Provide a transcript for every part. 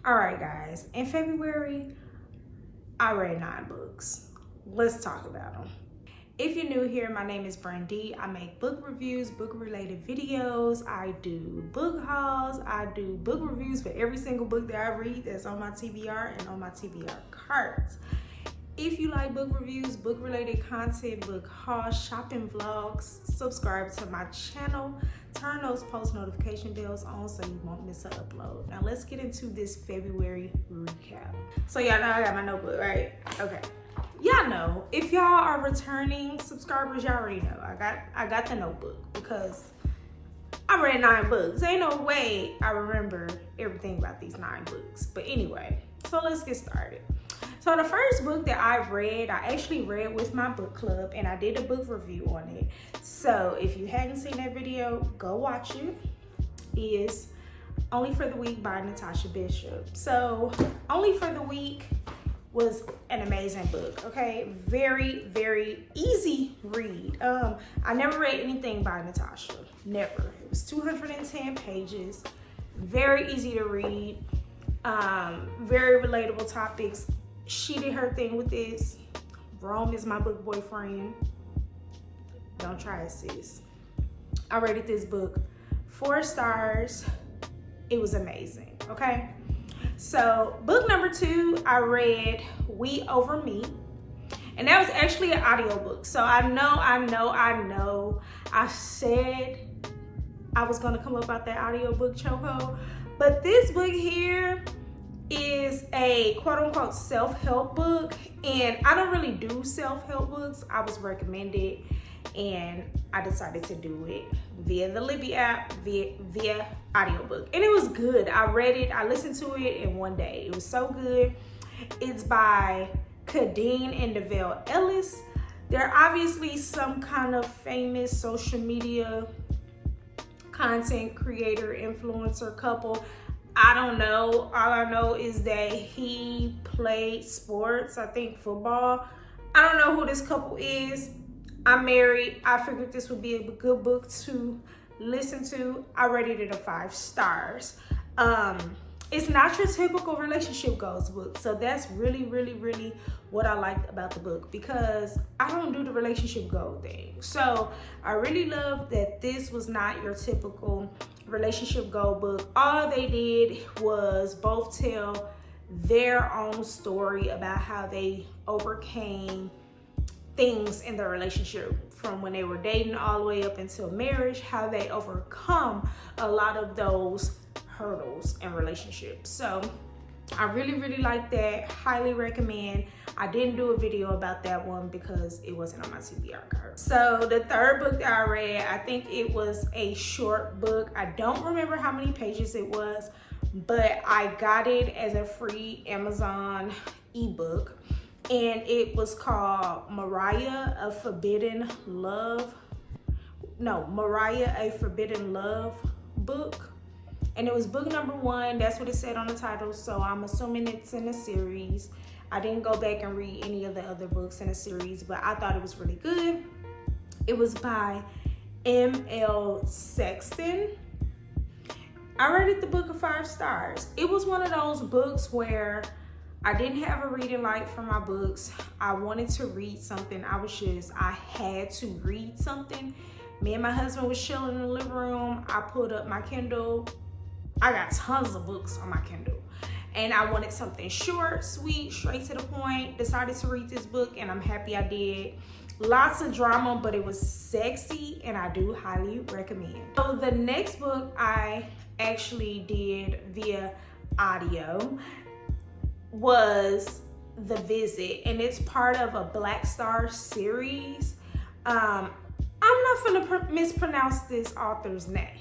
All right, guys. In February, I read 9 books. Let's talk about them. If you're new here, my name is Brandy. I make book reviews, book-related videos. I do book hauls. I do book reviews for every single book that I read that's on my TBR and on my TBR cards. If you like book reviews, book-related content, book hauls, shopping vlogs, subscribe to my channel. Turn those post notification bells on so you won't miss an upload. Now let's get into this February recap. So y'all know I got my notebook, right? Okay. Y'all know, if y'all are returning subscribers, y'all already know. I got the notebook because I read 9 books. Ain't no way I remember everything about these 9 books. But anyway, so let's get started. So the first book that I actually read with my book club, and I did a book review on it. So if you hadn't seen that video, go watch it. Is Only for the Week by Natasha Bishop. So Only for the Week was an amazing book, okay? Very, very easy read. I never read anything by Natasha, never. It was 210 pages, very easy to read, very relatable topics. She did her thing with this. Rome is my book boyfriend. Don't try it, sis. I rated this book 4 stars. It was amazing, okay? So book number 2, I read We Over Me. And that was actually an audiobook. So I know. I said I was gonna come up about that audiobook chokehold. But this book here is a quote unquote self-help book. And I don't really do self-help books. I was recommended and I decided to do it via the Libby app, via audiobook. And it was good. I read it, I listened to it in one day. It was so good. It's by Kadeen and Devale Ellis. They're obviously some kind of famous social media content creator, influencer couple. I don't know. All I know is that he played sports, I think football. I don't know who this couple is. I'm married. I figured this would be a good book to listen to. I rated it a 5 stars. It's not your typical relationship goals book. So that's really, really, really what I liked about the book, because I don't do the relationship goal thing. So I really love that this was not your typical relationship goal book. All they did was both tell their own story about how they overcame things in their relationship, from when they were dating all the way up until marriage, how they overcome a lot of those hurdles in relationships. So I really, really like that. Highly recommend. I didn't do a video about that one because it wasn't on my TBR card. So the third book that I read, I think it was a short book. I don't remember how many pages it was, but I got it as a free Amazon ebook. And it was called Mariah, a Forbidden Love book. And it was book number 1. That's what it said on the title. So I'm assuming it's in a series. I didn't go back and read any of the other books in the series, but I thought it was really good. It was by M.L. Sexton. I rated the book a 5 stars. It was one of those books where I didn't have a reading light for my books. I wanted to read something. I had to read something. Me and my husband was chilling in the living room. I pulled up my Kindle. I got tons of books on my Kindle. And I wanted something short, sweet, straight to the point. Decided to read this book, and I'm happy I did. Lots of drama, but it was sexy, and I do highly recommend. So the next book I actually did via audio was The Visit, and it's part of a Black Star series. I'm not gonna mispronounce this author's name.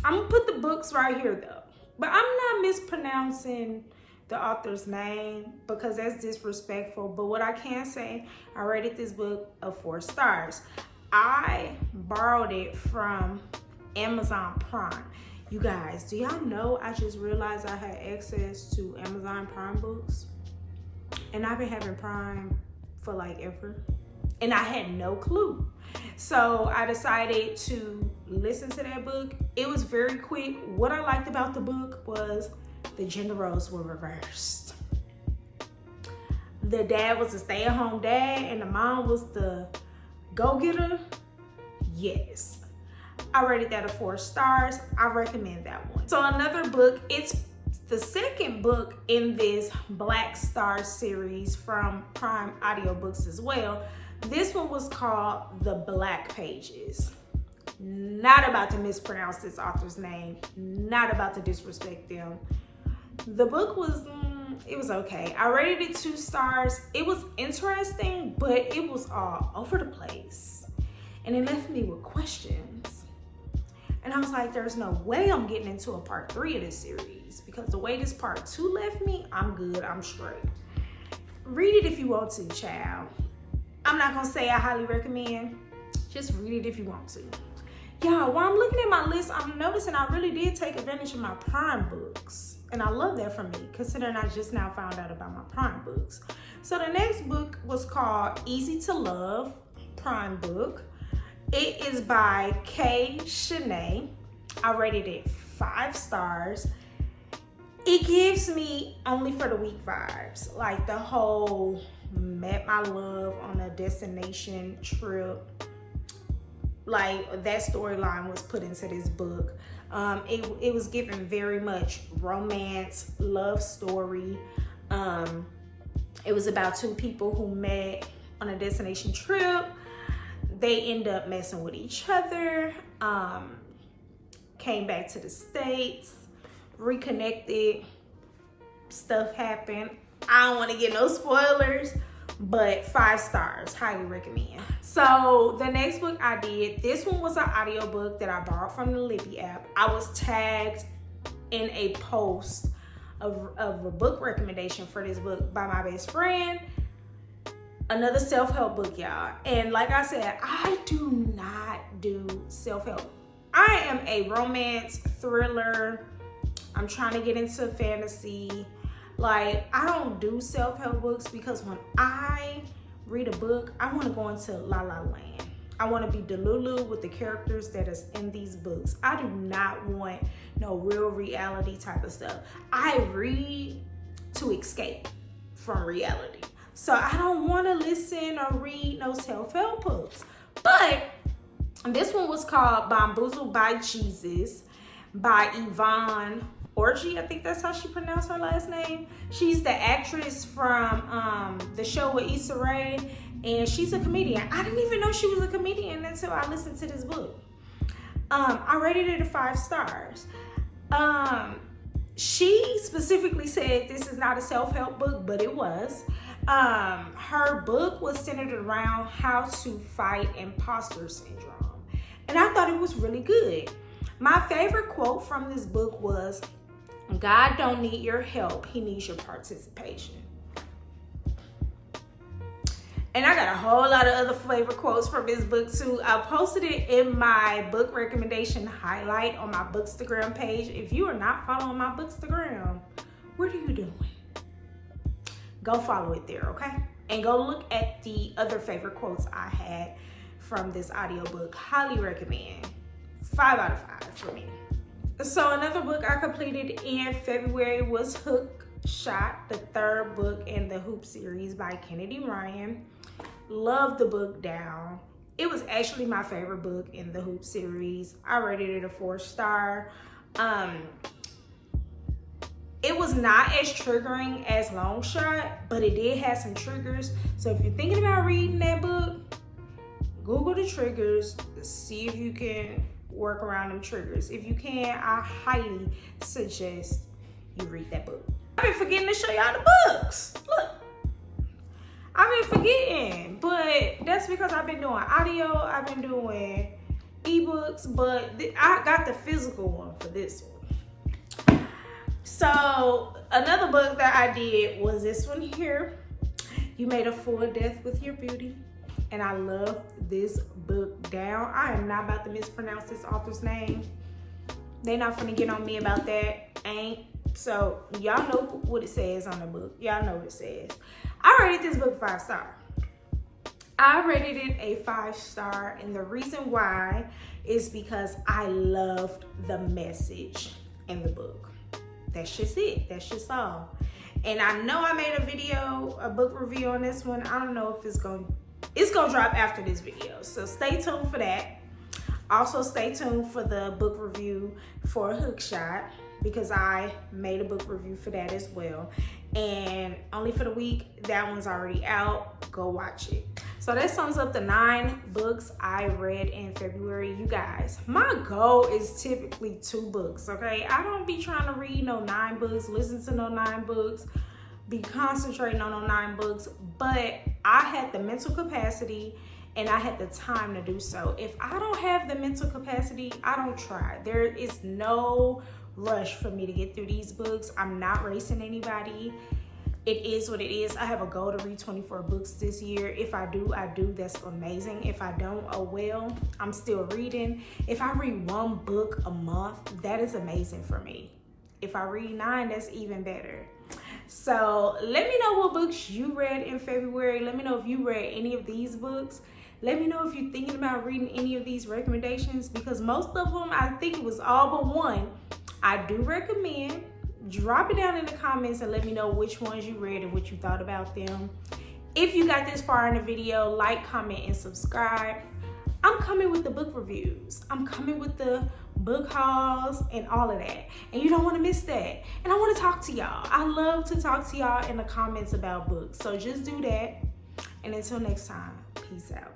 I'm gonna put the books right here though, but I'm not mispronouncing the author's name because that's disrespectful. But what I can say, I rated this book a 4 stars. I borrowed it from Amazon Prime. You guys, do y'all know I just realized I had access to Amazon Prime books? And I've been having Prime for like ever. And I had no clue. So I decided to listen to that book. It was very quick. What I liked about the book was the gender roles were reversed. The dad was a stay-at-home dad and the mom was the go-getter. Yes. I rated that a 4 stars. I recommend that one. So another book, it's the second book in this Black Star series from Prime Audiobooks as well. This one was called The Black Pages. Not about to mispronounce this author's name. Not about to disrespect them. The book was, it was okay. I rated it 2 stars. It was interesting, but it was all over the place. And it left me with questions. And I was like, there's no way I'm getting into a part 3 of this series, because the way this part 2 left me, I'm good, I'm straight. Read it if you want to, child. I'm not gonna say I highly recommend. Just read it if you want to. Yeah, while I'm looking at my list, I'm noticing I really did take advantage of my Prime books. And I love that for me, considering I just now found out about my Prime books. So the next book was called Easy to Love, Prime book. It is by Kay Shanae. I rated it 5 stars. It gives me Only for the Weak vibes. Like the whole met my love on a destination trip. Like that storyline was put into this book. It was given very much romance, love story. It was about 2 people who met on a destination trip. They end up messing with each other, came back to the States, reconnected, stuff happened. I don't want to get no spoilers, but 5 stars, highly recommend. So the next book I did, this one was an audiobook that I borrowed from the Libby app. I was tagged in a post of a book recommendation for this book by my best friend. Another self-help book, y'all. And like I said, I do not do self-help. I am a romance thriller. I'm trying to get into fantasy. Like, I don't do self-help books because when I read a book, I want to go into La La Land. I want to be Delulu with the characters that is in these books. I do not want no real reality type of stuff. I read to escape from reality. So I don't want to listen or read no self-help books. But this one was called Bamboozled by Jesus by Yvonne Orji. I think that's how she pronounced her last name. She's the actress from the show with Issa Rae, and she's a comedian. I didn't even know she was a comedian until I listened to this book. I rated it a 5 stars. She specifically said this is not a self-help book, but it was. Her book was centered around how to fight imposter syndrome. And I thought it was really good. My favorite quote from this book was, God don't need your help, he needs your participation. And I got a whole lot of other favorite quotes from this book too. I posted it in my book recommendation highlight on my Bookstagram page. If you are not following my Bookstagram, what are you doing? Go follow it there, okay? And go look at the other favorite quotes I had from this audiobook. Highly recommend. 5 out of 5 for me. So another book I completed in February was Hook Shot, the 3rd book in the Hoop series by Kennedy Ryan. Loved the book down. It was actually my favorite book in the Hoop series. I rated it a 4 star. It was not as triggering as Long Shot, but it did have some triggers. So if you're thinking about reading that book, Google the triggers, see if you can work around them triggers. If you can, I highly suggest you read that book. I've been forgetting to show y'all the books. Look, I've been forgetting, but that's because I've been doing audio, I've been doing ebooks, but I got the physical one for this one. So another book that I did was this one here, You Made a Fool of Death with Your Beauty. And I love this book down. I am not about to mispronounce this author's name. They not finna get on me about that. Ain't. So y'all know what it says on the book. Y'all know what it says. I rated this book 5 stars. I rated it a 5 star, and the reason why is because I loved the message in the book. that's just it. That's just all. And I know I made a book review on this one. I don't know if it's gonna drop after this video. So stay tuned for that. Also stay tuned for the book review for Hookshot, because I made a book review for that as well. And Only for the Weak, that one's already out. Go watch it. So that sums up the 9 books I read in February. You guys, my goal is typically 2 books, okay? I don't be trying to read no 9 books, listen to no 9 books, be concentrating on no 9 books, but I had the mental capacity and I had the time to do so. If I don't have the mental capacity, I don't try. There is no rush for me to get through these books. I'm not racing anybody. It is what it is. I have a goal to read 24 books this year. If I do, I do. That's amazing. If I don't, oh well. I'm still reading. If I read 1 book a month, that is amazing for me. If I read 9, that's even better. So let me know what books you read in February. Let me know if you read any of these books. Let me know if you're thinking about reading any of these recommendations, because most of them, I think it was all but one, I do recommend. Drop it down in the comments and let me know which ones you read and what you thought about them. If you got this far in the video, like, comment, and subscribe. I'm coming with the book reviews. I'm coming with the book hauls and all of that. And you don't want to miss that. And I want to talk to y'all. I love to talk to y'all in the comments about books. So just do that. And until next time, peace out.